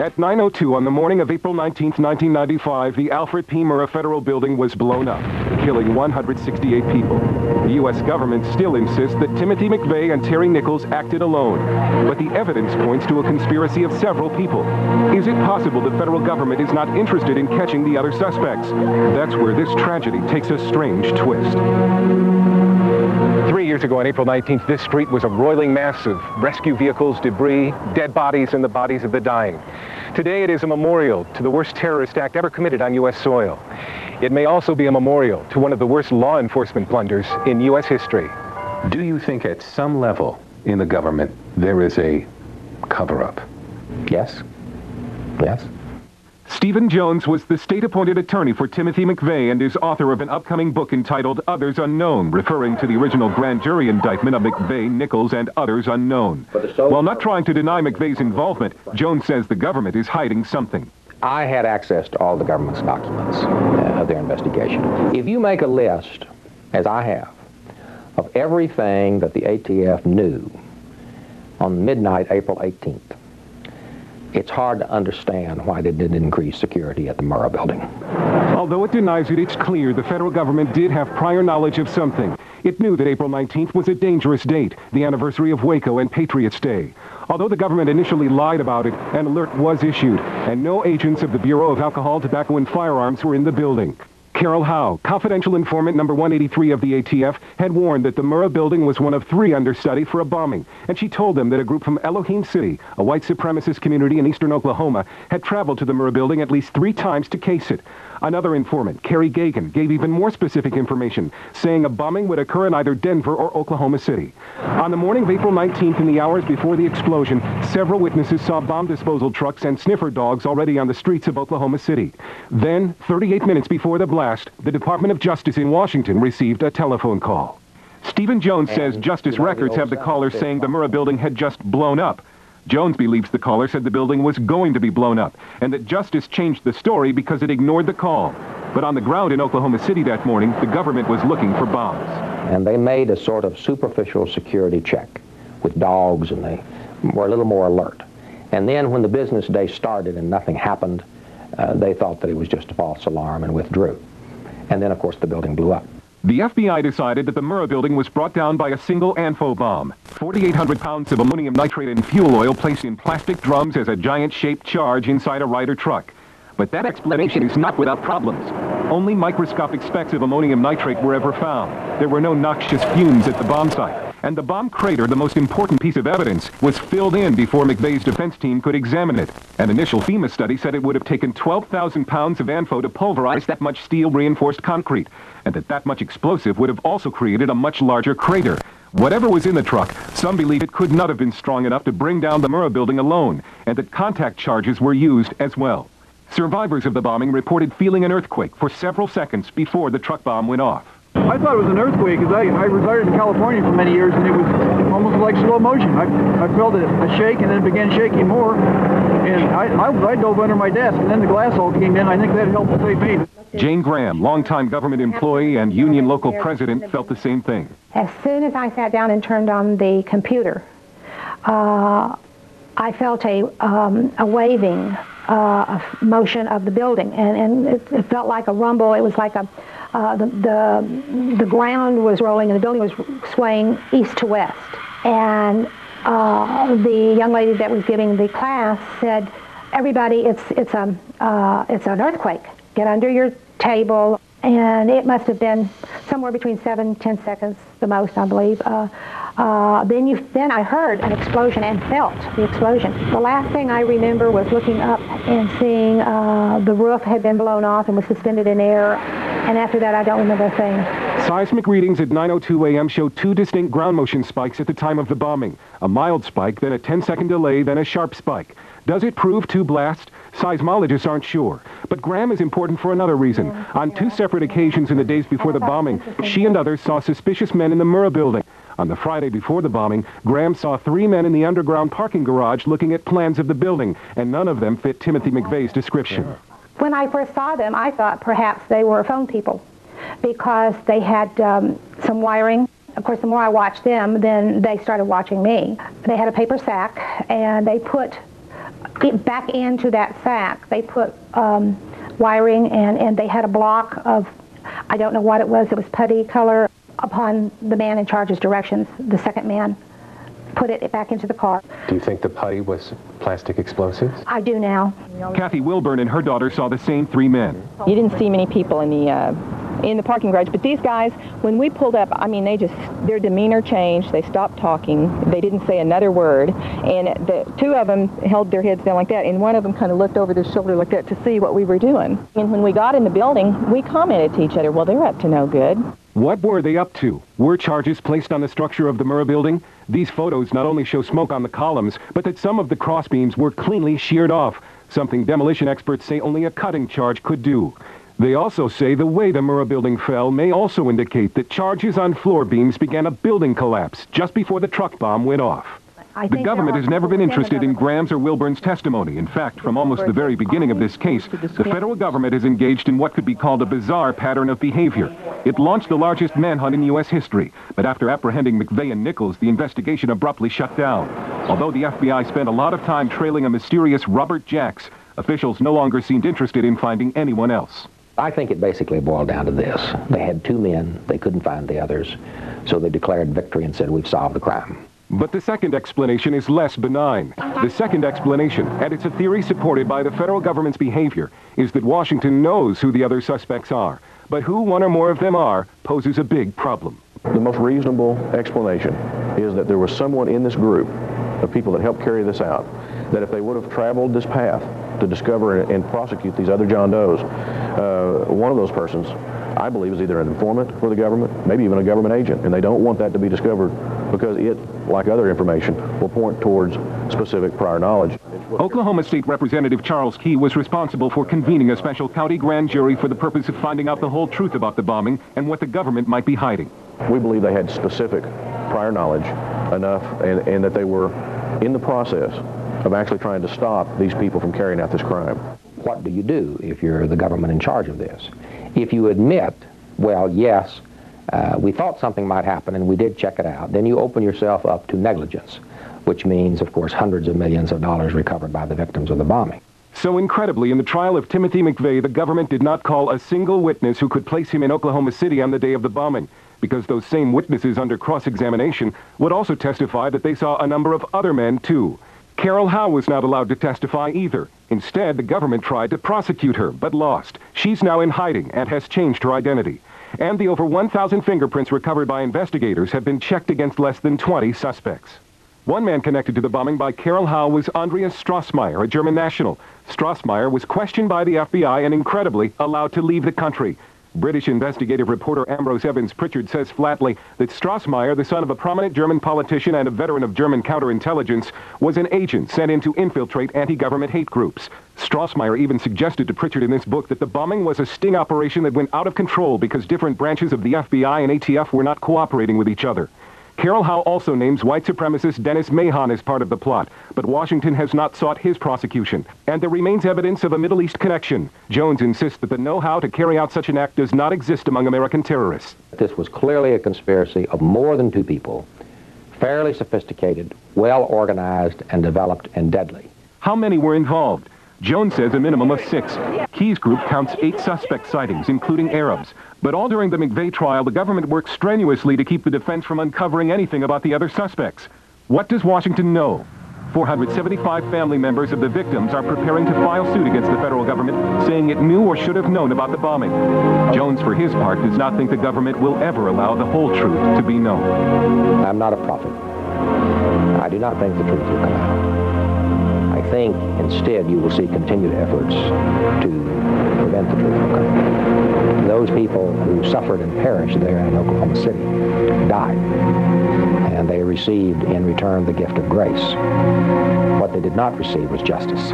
At 9:02 on the morning of April 19, 1995, the Alfred P. Murrah Federal Building was blown up, killing 168 people. The U.S. government still insists that Timothy McVeigh and Terry Nichols acted alone, but the evidence points to a conspiracy of several people. Is it possible the federal government is not interested in catching the other suspects? That's where this tragedy takes a strange twist. 3 years ago on April 19th, this street was a roiling mass of rescue vehicles, debris, dead bodies, and the bodies of the dying. Today it is a memorial to the worst terrorist act ever committed on U.S. soil. It may also be a memorial to one of the worst law enforcement blunders in U.S. history. Do you think at some level in the government there is a cover-up? Yes. Yes. Stephen Jones was the state-appointed attorney for Timothy McVeigh and is author of an upcoming book entitled Others Unknown, referring to the original grand jury indictment of McVeigh, Nichols, and others unknown. While not trying to deny McVeigh's involvement, Jones says the government is hiding something. I had access to all the government's documents of their investigation. If you make a list, as I have, of everything that the ATF knew on midnight, April 18th, it's hard to understand why they didn't increase security at the Murrah building. Although it denies it, it's clear the federal government did have prior knowledge of something. It knew that April 19th was a dangerous date, the anniversary of Waco and Patriots' Day. Although the government initially lied about it, an alert was issued, and no agents of the Bureau of Alcohol, Tobacco, and Firearms were in the building. Carol Howe, confidential informant number 183 of the ATF, had warned that the Murrah building was one of 3 under study for a bombing, and she told them that a group from Elohim City, a white supremacist community in eastern Oklahoma, had traveled to the Murrah building at least 3 times to case it. Another informant, Kerry Gagan, gave even more specific information, saying a bombing would occur in either Denver or Oklahoma City. On the morning of April 19th, in the hours before the explosion, several witnesses saw bomb disposal trucks and sniffer dogs already on the streets of Oklahoma City. Then, 38 minutes before the blast, the Department of Justice in Washington received a telephone call. Stephen Jones says Justice records have the caller saying the Murrah building had just blown up. Jones believes the caller said the building was going to be blown up, and that Justice changed the story because it ignored the call. But on the ground in Oklahoma City that morning, the government was looking for bombs. And they made a sort of superficial security check with dogs, and they were a little more alert. And then when the business day started and nothing happened, they thought that it was just a false alarm and withdrew. And then, of course, the building blew up. The FBI decided that the Murrah building was brought down by a single ANFO bomb. 4,800 pounds of ammonium nitrate and fuel oil placed in plastic drums as a giant-shaped charge inside a Ryder truck. But that explanation is not without problems. Only microscopic specks of ammonium nitrate were ever found. There were no noxious fumes at the bomb site. And the bomb crater, the most important piece of evidence, was filled in before McVeigh's defense team could examine it. An initial FEMA study said it would have taken 12,000 pounds of ANFO to pulverize that much steel-reinforced concrete, and that much explosive would have also created a much larger crater. Whatever was in the truck, some believe it could not have been strong enough to bring down the Murrah building alone, and that contact charges were used as well. Survivors of the bombing reported feeling an earthquake for several seconds before the truck bomb went off. I thought it was an earthquake because I resided in California for many years, and it was almost like slow motion. I felt a shake and then began shaking more, and I dove under my desk, and then the glass all came in. I think that helped to save me. Jane Graham, longtime government employee and union local president, felt the same thing. As soon as I sat down and turned on the computer, I felt a waving motion of the building, and it felt like a rumble. It was like the ground was rolling and the building was swaying east to west. And the young lady that was giving the class said, "Everybody, it's an earthquake. Get under your table." And it must have been somewhere between 7-10 seconds, the most, I believe. Then I heard an explosion and felt the explosion. The last thing I remember was looking up and seeing the roof had been blown off and was suspended in air. And after that, I don't remember a thing. Seismic readings at 9:02 a.m. showed two distinct ground motion spikes at the time of the bombing. A mild spike, then a 10-second delay, then a sharp spike. Does it prove two blasts? Seismologists aren't sure. But Graham is important for another reason. On two separate occasions in the days before the bombing, she and others saw suspicious men in the Murrah building. On the Friday before the bombing, Graham saw three men in the underground parking garage looking at plans of the building, and none of them fit Timothy McVeigh's description. When I first saw them, I thought perhaps they were phone people because they had some wiring. Of course, the more I watched them, then they started watching me. They had a paper sack, and they put it back into that sack. They put wiring, and they had a block of, I don't know what it was putty color. Upon the man in charge's directions, the second man put it back into the car. Do you think the putty was plastic explosives? I do now. Kathy Wilburn and her daughter saw the same three men. You didn't see many people in the parking garage, but these guys, when we pulled up, I mean, their demeanor changed. They stopped talking. They didn't say another word, and the two of them held their heads down like that, and one of them kind of looked over their shoulder like that to see what we were doing. And when we got in the building, we commented to each other, well, they're up to no good. What were they up to? Were charges placed on the structure of the Murrah building? These photos not only show smoke on the columns, but that some of the crossbeams were cleanly sheared off, something demolition experts say only a cutting charge could do. They also say the way the Murrah building fell may also indicate that charges on floor beams began a building collapse just before the truck bomb went off. The government has never been interested in Graham's or Wilburn's testimony. In fact, from almost the very beginning of this case, the federal government has engaged in what could be called a bizarre pattern of behavior. It launched the largest manhunt in U.S. history, but after apprehending McVeigh and Nichols, the investigation abruptly shut down. Although the FBI spent a lot of time trailing a mysterious Robert Jacks, officials no longer seemed interested in finding anyone else. I think it basically boiled down to this. They had two men, they couldn't find the others, so they declared victory and said, we've solved the crime. But the second explanation is less benign. The second explanation, and it's a theory supported by the federal government's behavior, is that Washington knows who the other suspects are. But who one or more of them are poses a big problem. The most reasonable explanation is that there was someone in this group of people that helped carry this out, that if they would have traveled this path to discover and prosecute these other John Does, one of those persons, I believe, is either an informant for the government, maybe even a government agent, and they don't want that to be discovered because it, like other information, will point towards specific prior knowledge. Oklahoma State Representative Charles Key was responsible for convening a special county grand jury for the purpose of finding out the whole truth about the bombing and what the government might be hiding. We believe they had specific prior knowledge enough and that they were in the process of actually trying to stop these people from carrying out this crime. What do you do if you're the government in charge of this? If you admit, well, yes, we thought something might happen and we did check it out, then you open yourself up to negligence, which means, of course, hundreds of millions of dollars recovered by the victims of the bombing. So incredibly, in the trial of Timothy McVeigh, the government did not call a single witness who could place him in Oklahoma City on the day of the bombing, because those same witnesses under cross-examination would also testify that they saw a number of other men, too. Carol Howe was not allowed to testify either. Instead, the government tried to prosecute her, but lost. She's now in hiding and has changed her identity. And the over 1,000 fingerprints recovered by investigators have been checked against less than 20 suspects. One man connected to the bombing by Carol Howe was Andreas Strassmeyer, a German national. Strassmeyer was questioned by the FBI and, incredibly, allowed to leave the country. British investigative reporter Ambrose Evans Pritchard says flatly that Strassmeyer, the son of a prominent German politician and a veteran of German counterintelligence, was an agent sent in to infiltrate anti-government hate groups. Strassmeyer even suggested to Pritchard in this book that the bombing was a sting operation that went out of control because different branches of the FBI and ATF were not cooperating with each other. Carol Howe also names white supremacist Dennis Mahon as part of the plot, but Washington has not sought his prosecution. And there remains evidence of a Middle East connection. Jones insists that the know-how to carry out such an act does not exist among American terrorists. This was clearly a conspiracy of more than two people, fairly sophisticated, well-organized, and developed, and deadly. How many were involved? Jones says a minimum of 6. Key's group counts 8 suspect sightings, including Arabs. But all during the McVeigh trial, the government worked strenuously to keep the defense from uncovering anything about the other suspects. What does Washington know? 475 family members of the victims are preparing to file suit against the federal government, saying it knew or should have known about the bombing. Jones, for his part, does not think the government will ever allow the whole truth to be known. I'm not a prophet. I do not think the truth will come out. I think, instead, you will see continued efforts to prevent the truth from coming out. those people who suffered and perished there in Oklahoma City died. And they received in return the gift of grace. What they did not receive was justice.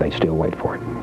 They still wait for it.